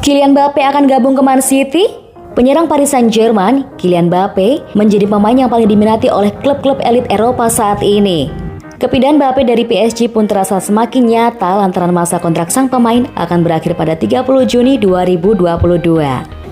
Kylian Mbappe akan gabung ke Man City? Penyerang Paris Saint-Germain, Kylian Mbappe, menjadi pemain yang paling diminati oleh klub-klub elit Eropa saat ini. Kepindahan Mbappe dari PSG pun terasa semakin nyata lantaran masa kontrak sang pemain akan berakhir pada 30 Juni 2022.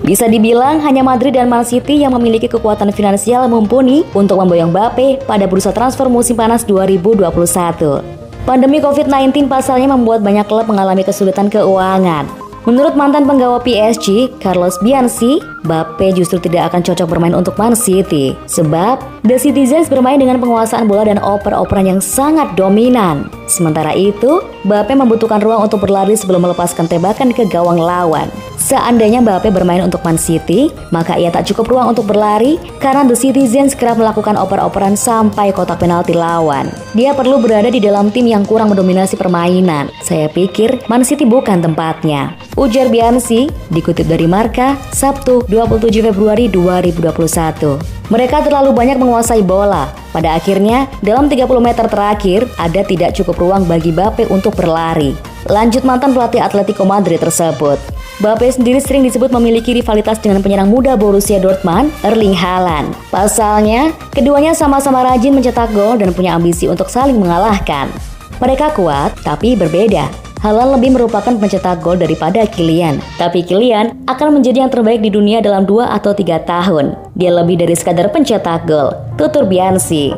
Bisa dibilang hanya Madrid dan Man City yang memiliki kekuatan finansial mumpuni untuk memboyong Mbappe pada bursa transfer musim panas 2021. Pandemi COVID-19 pasalnya membuat banyak klub mengalami kesulitan keuangan. Menurut mantan penggawa PSG, Carlos Bianchi, Mbappe justru tidak akan cocok bermain untuk Man City. Sebab, The Citizens bermain dengan penguasaan bola dan oper-operan yang sangat dominan. Sementara itu, Mbappe membutuhkan ruang untuk berlari sebelum melepaskan tembakan ke gawang lawan. Seandainya Mbappe bermain untuk Man City, maka ia tak cukup ruang untuk berlari karena The Citizens kerap melakukan oper-operan sampai kotak penalti lawan. Dia perlu berada di dalam tim yang kurang mendominasi permainan. Saya pikir Man City bukan tempatnya, ujar Bianchi, dikutip dari Marca, Sabtu 27 Februari 2021. Mereka terlalu banyak menguasai bola. Pada akhirnya, dalam 30 meter terakhir, ada tidak cukup ruang bagi Mbappe untuk berlari. Lanjut mantan pelatih Atletico Madrid tersebut. Mbappe sendiri sering disebut memiliki rivalitas dengan penyerang muda Borussia Dortmund, Erling Haaland. Pasalnya, keduanya sama-sama rajin mencetak gol dan punya ambisi untuk saling mengalahkan. Mereka kuat, tapi berbeda. Haaland lebih merupakan pencetak gol daripada Kylian. Tapi Kylian akan menjadi yang terbaik di dunia dalam 2 atau 3 tahun. Dia lebih dari sekadar pencetak gol, tutur Bianchi.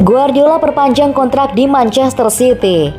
Guardiola perpanjang kontrak di Manchester City.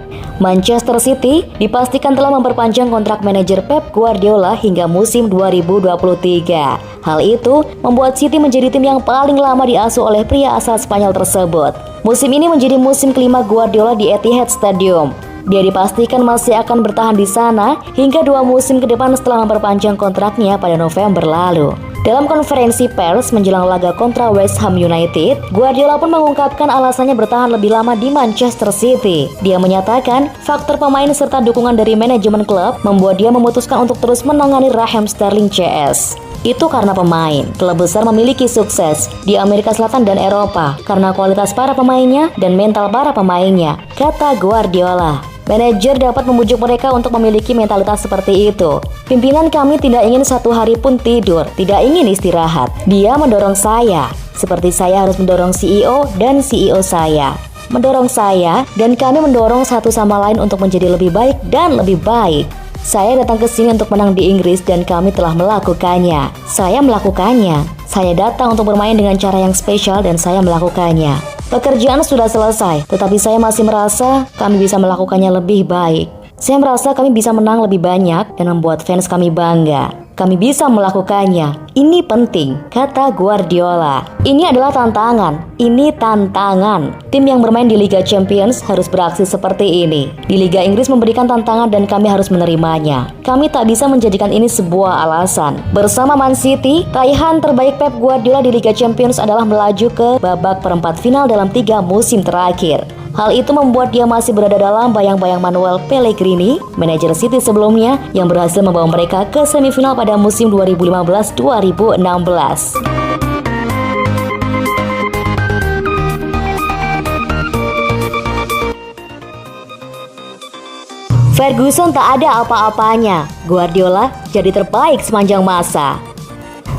Manchester City dipastikan telah memperpanjang kontrak manajer Pep Guardiola hingga musim 2023. Hal itu membuat City menjadi tim yang paling lama diasuh oleh pria asal Spanyol tersebut. Musim ini menjadi musim kelima Guardiola di Etihad Stadium. Dia dipastikan masih akan bertahan di sana hingga 2 musim ke depan setelah memperpanjang kontraknya pada November lalu. Dalam konferensi pers menjelang laga kontra West Ham United, Guardiola pun mengungkapkan alasannya bertahan lebih lama di Manchester City. Dia menyatakan faktor pemain serta dukungan dari manajemen klub membuat dia memutuskan untuk terus menangani Raheem Sterling CS. Itu karena pemain, klub besar memiliki sukses di Amerika Selatan dan Eropa karena kualitas para pemainnya dan mental para pemainnya, kata Guardiola. Manajer dapat membujuk mereka untuk memiliki mentalitas seperti itu. Pimpinan kami tidak ingin satu hari pun tidur, tidak ingin istirahat. Dia mendorong saya, seperti saya harus mendorong CEO dan CEO saya. Mendorong saya dan kami mendorong satu sama lain untuk menjadi lebih baik dan lebih baik. Saya datang ke sini untuk menang di Inggris dan kami telah melakukannya. Saya melakukannya. Saya datang untuk bermain dengan cara yang spesial dan saya melakukannya. Pekerjaan sudah selesai, tetapi saya masih merasa kami bisa melakukannya lebih baik. Saya merasa kami bisa menang lebih banyak dan membuat fans kami bangga. Kami bisa melakukannya. Ini penting, kata Guardiola. Ini adalah tantangan. Ini tantangan. Tim yang bermain di Liga Champions harus beraksi seperti ini. Di Liga Inggris memberikan tantangan dan kami harus menerimanya. Kami tak bisa menjadikan ini sebuah alasan. Bersama Man City, raihan terbaik Pep Guardiola di Liga Champions adalah melaju ke babak perempat final dalam 3 musim terakhir. Hal itu membuat dia masih berada dalam bayang-bayang Manuel Pellegrini, manajer City sebelumnya, yang berhasil membawa mereka ke semifinal pada musim 2015-2016. Ferguson tak ada apa-apanya. Guardiola jadi terbaik sepanjang masa.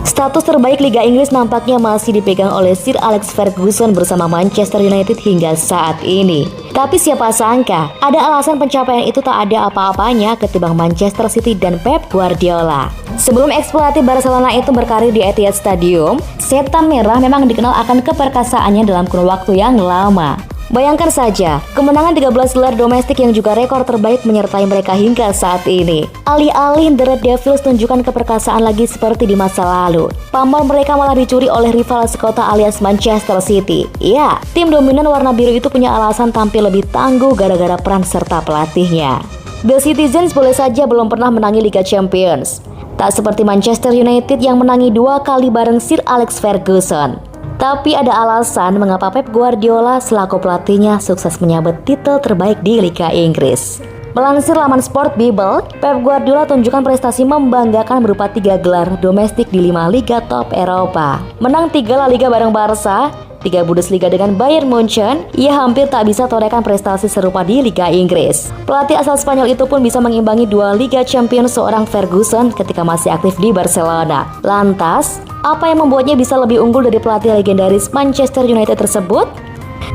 Status terbaik Liga Inggris nampaknya masih dipegang oleh Sir Alex Ferguson bersama Manchester United hingga saat ini. Tapi siapa sangka, ada alasan pencapaian itu tak ada apa-apanya ketimbang Manchester City dan Pep Guardiola. Sebelum eks-pelatih Barcelona itu berkarir di Etihad Stadium, Setan Merah memang dikenal akan keperkasaannya dalam kurun waktu yang lama. Bayangkan saja, kemenangan 13 gelar domestik yang juga rekor terbaik menyertai mereka hingga saat ini. Alih-alih The Red Devils tunjukkan keperkasaan lagi seperti di masa lalu, pamor mereka malah dicuri oleh rival sekota alias Manchester City. Ya, tim dominan warna biru itu punya alasan tampil lebih tangguh gara-gara peran serta pelatihnya. The Citizens boleh saja belum pernah menangi Liga Champions. Tak seperti Manchester United yang menangi 2 kali bareng Sir Alex Ferguson. Tapi ada alasan mengapa Pep Guardiola selaku pelatihnya sukses menyabet titel terbaik di Liga Inggris. Melansir laman Sport Bible, Pep Guardiola tunjukkan prestasi membanggakan berupa 3 gelar domestik di 5 liga top Eropa. Menang 3 La Liga bareng Barca, 3 Bundesliga dengan Bayern Munchen, ia hampir tak bisa torehkan prestasi serupa di Liga Inggris. Pelatih asal Spanyol itu pun bisa mengimbangi 2 Liga Champions seorang Ferguson ketika masih aktif di Barcelona. Lantas, apa yang membuatnya bisa lebih unggul dari pelatih legendaris Manchester United tersebut?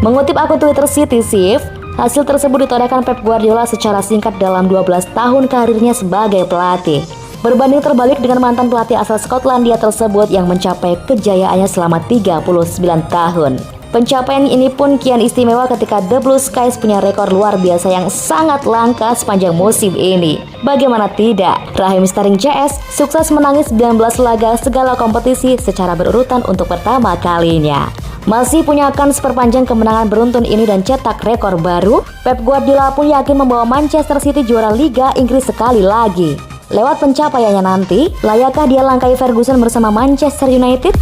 Mengutip akun Twitter City hasil tersebut ditorehkan Pep Guardiola secara singkat dalam 12 tahun karirnya sebagai pelatih. Berbanding terbalik dengan mantan pelatih asal Skotlandia tersebut yang mencapai kejayaannya selama 39 tahun. Pencapaian ini pun kian istimewa ketika The Blue Skies punya rekor luar biasa yang sangat langka sepanjang musim ini. Bagaimana tidak, Raheem Sterling CS sukses menangis 19 laga segala kompetisi secara berurutan untuk pertama kalinya. Masih punya kans perpanjang kemenangan beruntun ini dan cetak rekor baru, Pep Guardiola pun yakin membawa Manchester City juara Liga Inggris sekali lagi. Lewat pencapaiannya nanti, layakkah dia langkai Ferguson bersama Manchester United?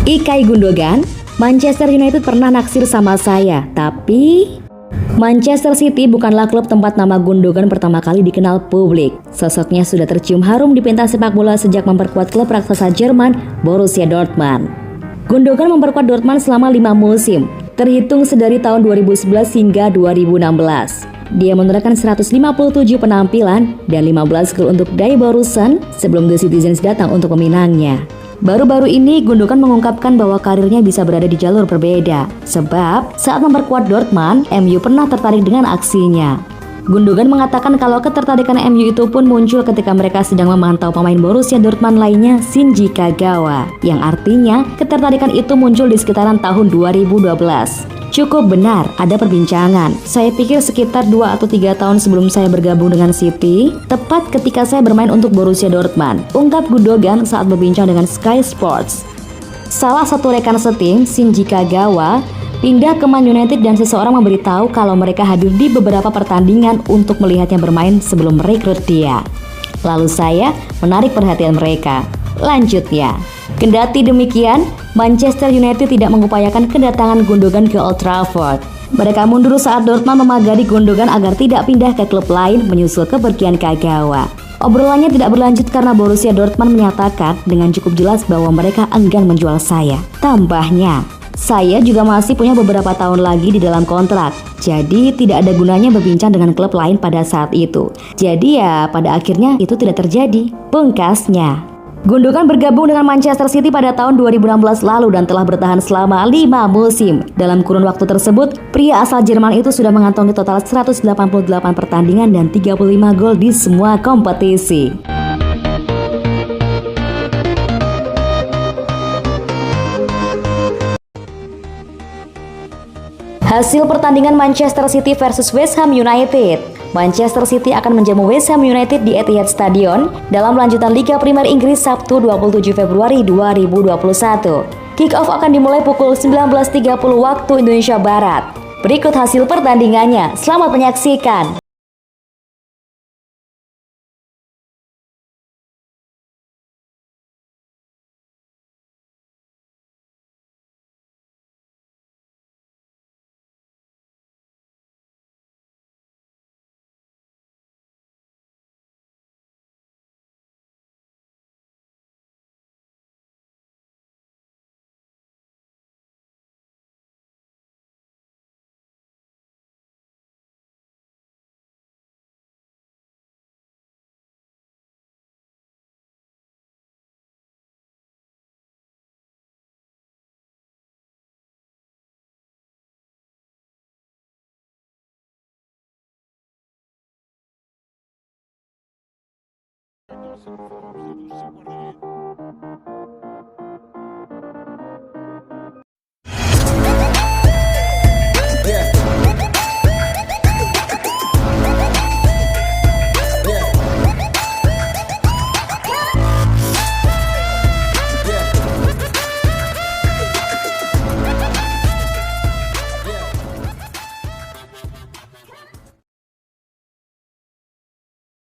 Ilkay Gundogan, Manchester United pernah naksir sama saya, tapi Manchester City bukanlah klub tempat nama Gundogan pertama kali dikenal publik. Sosoknya sudah tercium harum di pentas sepak bola sejak memperkuat klub raksasa Jerman, Borussia Dortmund. Gundogan memperkuat Dortmund selama 5 musim, terhitung sedari tahun 2011 hingga 2016. Dia menorehkan 157 penampilan dan 15 gol untuk Die Borussen sebelum The Citizens datang untuk meminangnya. Baru-baru ini Gundogan mengungkapkan bahwa karirnya bisa berada di jalur berbeda, sebab saat memperkuat Dortmund, MU pernah tertarik dengan aksinya. Gundogan mengatakan kalau ketertarikan MU itu pun muncul ketika mereka sedang memantau pemain Borussia Dortmund lainnya, Shinji Kagawa, yang artinya ketertarikan itu muncul di sekitaran tahun 2012. Cukup benar, ada perbincangan. Saya pikir sekitar 2 atau 3 tahun sebelum saya bergabung dengan City, tepat ketika saya bermain untuk Borussia Dortmund, ungkap Gundogan saat berbincang dengan Sky Sports. Salah satu rekan setim, Shinji Kagawa, pindah ke Man United dan seseorang memberitahu kalau mereka hadir di beberapa pertandingan untuk melihatnya bermain sebelum merekrut dia. Lalu saya menarik perhatian mereka. Lanjutnya, kendati demikian, Manchester United tidak mengupayakan kedatangan Gundogan ke Old Trafford. Mereka mundur saat Dortmund memagari Gundogan agar tidak pindah ke klub lain menyusul kepergian Kagawa. Obrolannya tidak berlanjut karena Borussia Dortmund menyatakan dengan cukup jelas bahwa mereka enggan menjual saya. Tambahnya, saya juga masih punya beberapa tahun lagi di dalam kontrak, jadi tidak ada gunanya berbincang dengan klub lain pada saat itu. Jadi ya pada akhirnya itu tidak terjadi, pungkasnya. Gundogan bergabung dengan Manchester City pada tahun 2016 lalu dan telah bertahan selama 5 musim. Dalam kurun waktu tersebut, pria asal Jerman itu sudah mengantongi total 188 pertandingan dan 35 gol di semua kompetisi. Hasil pertandingan Manchester City versus West Ham United. Manchester City akan menjamu West Ham United di Etihad Stadion dalam lanjutan Liga Primer Inggris Sabtu 27 Februari 2021. Kick-off akan dimulai pukul 19.30 waktu Indonesia Barat. Berikut hasil pertandingannya. Selamat menyaksikan.